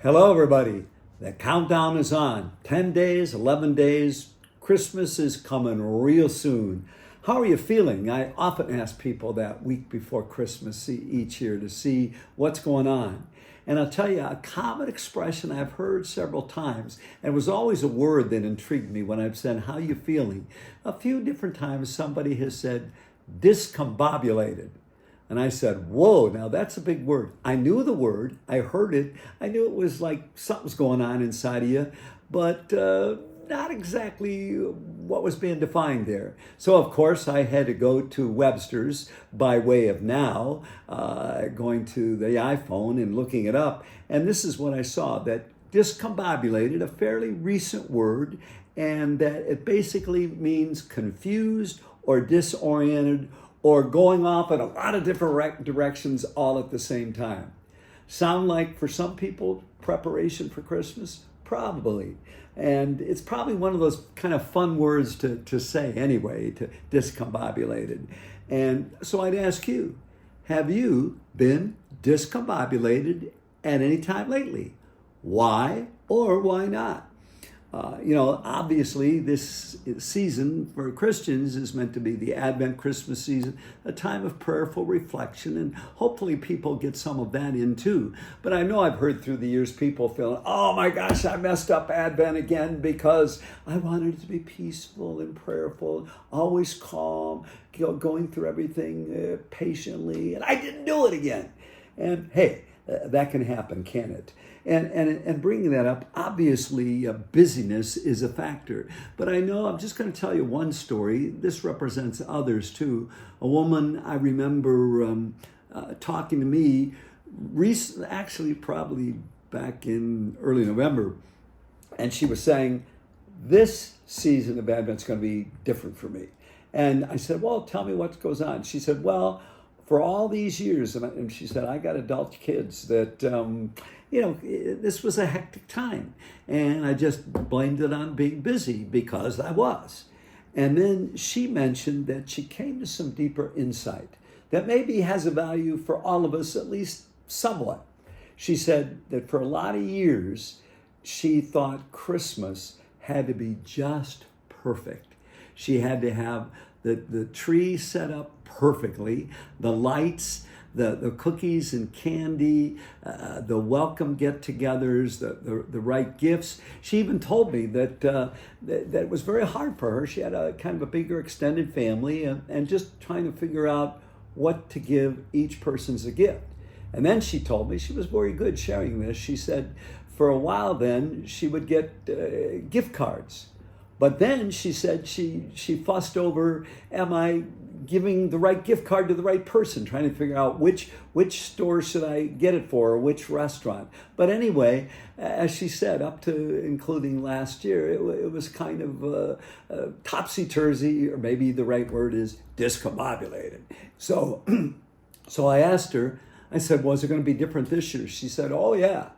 Hello, everybody. The countdown is on. 10 days, 11 days. Christmas is coming real soon. How are you feeling? I often ask people that week before Christmas each year to see what's going on. And I'll tell you, a common expression I've heard several times, and it was always a word that intrigued me when I've said, how you feeling? A few different times somebody has said, discombobulated. And I said, whoa, now that's a big word. I knew the word, I heard it, I knew it was like something's going on inside of you, but not exactly what was being defined there. So of course I had to go to Webster's by way of now, going to the iPhone and looking it up. And this is what I saw, that discombobulated, a fairly recent word, and that it basically means confused or disoriented or going off in a lot of different directions all at the same time. Sound like, for some people, preparation for Christmas? Probably. And it's probably one of those kind of fun words to say anyway, to discombobulated. And so I'd ask you, have you been discombobulated at any time lately? Why or why not? Obviously this season for Christians is meant to be the Advent Christmas season, a time of prayerful reflection, and hopefully people get some of that in too. But I know I've heard through the years people feeling, oh my gosh, I messed up Advent again because I wanted it to be peaceful and prayerful, always calm, going through everything patiently, and I didn't do it again. And hey, that can happen, can it? And bringing that up, obviously busyness is a factor. But I know I'm just going to tell you one story. This represents others too. A woman I remember talking to me recently, actually probably back in early November, and she was saying, this season of Advent's going to be different for me. And I said, well, tell me what goes on. She said, well, for all these years, and she said, I got adult kids that, this was a hectic time. And I just blamed it on being busy because I was. And then she mentioned that she came to some deeper insight that maybe has a value for all of us, at least somewhat. She said that for a lot of years, she thought Christmas had to be just perfect. She had to have the tree set up perfectly, the lights, the cookies and candy, the welcome get-togethers, the right gifts. She even told me that it was very hard for her. She had a kind of a bigger extended family and just trying to figure out what to give each person as a gift. And then she told me, she was very good sharing this, she said for a while then she would get gift cards. But then she said she fussed over, am I giving the right gift card to the right person, trying to figure out which store should I get it for, or which restaurant. But anyway, as she said, up to including last year, it was kind of topsy-turvy, or maybe the right word is discombobulated. So I asked her, I said, was it going to be different this year? She said, oh yeah.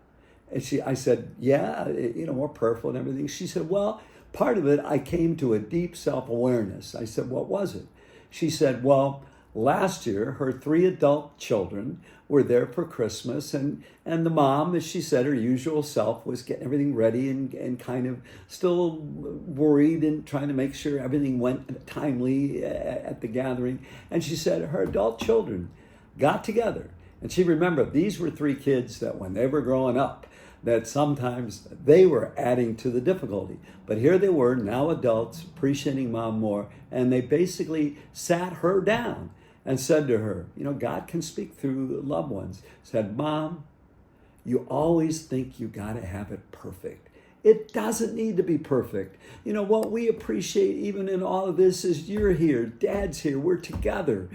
And I said, yeah, more prayerful and everything. She said, well, part of it, I came to a deep self-awareness. I said, what was it? She said, well, last year, her 3 adult children were there for Christmas, and the mom, as she said, her usual self, was getting everything ready and kind of still worried and trying to make sure everything went timely at the gathering. And she said her adult children got together. And she remembered these were 3 kids that when they were growing up, that sometimes they were adding to the difficulty. But here they were, now adults, appreciating mom more, and they basically sat her down and said to her, God can speak through loved ones, said, Mom, you always think you got to have it perfect. It doesn't need to be perfect. What we appreciate even in all of this is you're here, Dad's here, we're together.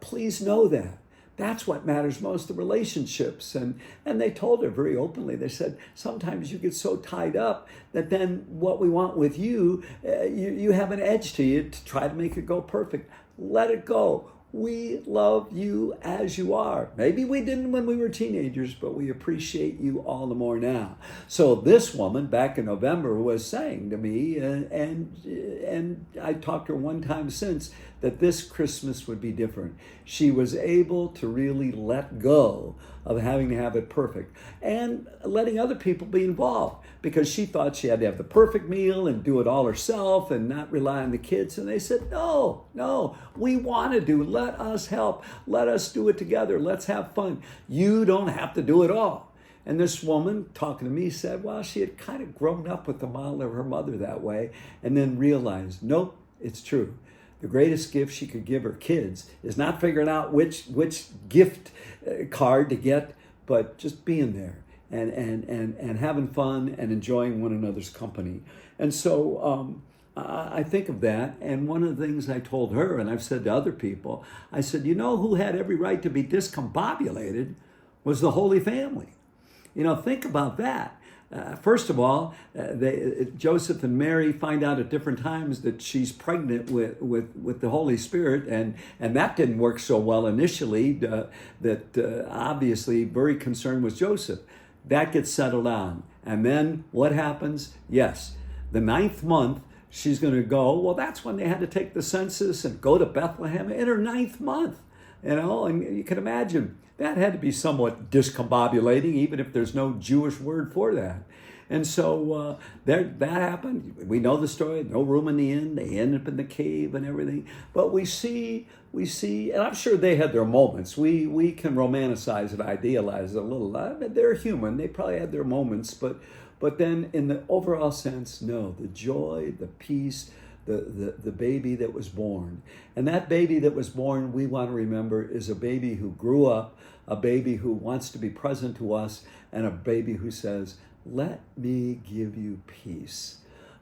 Please know that. That's what matters most, the relationships. And they told her very openly, they said, sometimes you get so tied up that then what we want with you, you have an edge to you to try to make it go perfect. Let it go. We love you as you are. Maybe we didn't when we were teenagers, but we appreciate you all the more now. So this woman back in November was saying to me, and I talked to her one time since, that this Christmas would be different. She was able to really let go of having to have it perfect and letting other people be involved, because she thought she had to have the perfect meal and do it all herself and not rely on the kids. And they said, no, we want to do. Let us help. Let us do it together. Let's have fun. You don't have to do it all. And this woman talking to me said, well, she had kind of grown up with the model of her mother that way, and then realized, nope, it's true. The greatest gift she could give her kids is not figuring out which gift card to get, but just being there and having fun and enjoying one another's company. And so I think of that, and one of the things I told her, and I've said to other people, I said, you know who had every right to be discombobulated was the Holy Family. Think about that. First of all, Joseph and Mary find out at different times that she's pregnant with the Holy Spirit, and that didn't work so well initially. Obviously very concerned was Joseph. That gets settled down. And then what happens? Yes, the 9th month, she's going to go. Well, that's when they had to take the census and go to Bethlehem in her 9th month. And you can imagine that had to be somewhat discombobulating, even if there's no Jewish word for that. And so that happened. We know the story. No room in the inn. They end up in the cave and everything. But we see, and I'm sure they had their moments. We can romanticize it, idealize it a little. They're human. They probably had their moments. But then in the overall sense, no, the joy, the peace, the baby that was born. And that baby that was born, we want to remember, is a baby who grew up, a baby who wants to be present to us, and a baby who says, let me give you peace.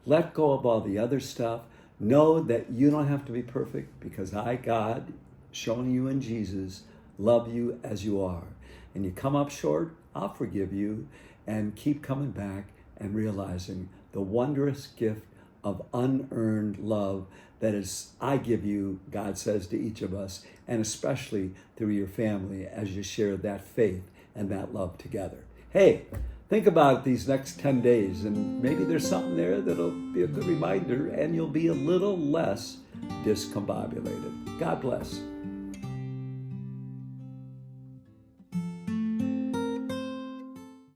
Let go of all the other stuff. Know that you don't have to be perfect, because I, God, showing you in Jesus, love you as you are. And you come up short, I'll forgive you, and keep coming back and realizing the wondrous gift of unearned love that is, I give you, God says to each of us, and especially through your family as you share that faith and that love together. Hey, think about it these next 10 days, and maybe there's something there that'll be a good reminder, and you'll be a little less discombobulated. God bless.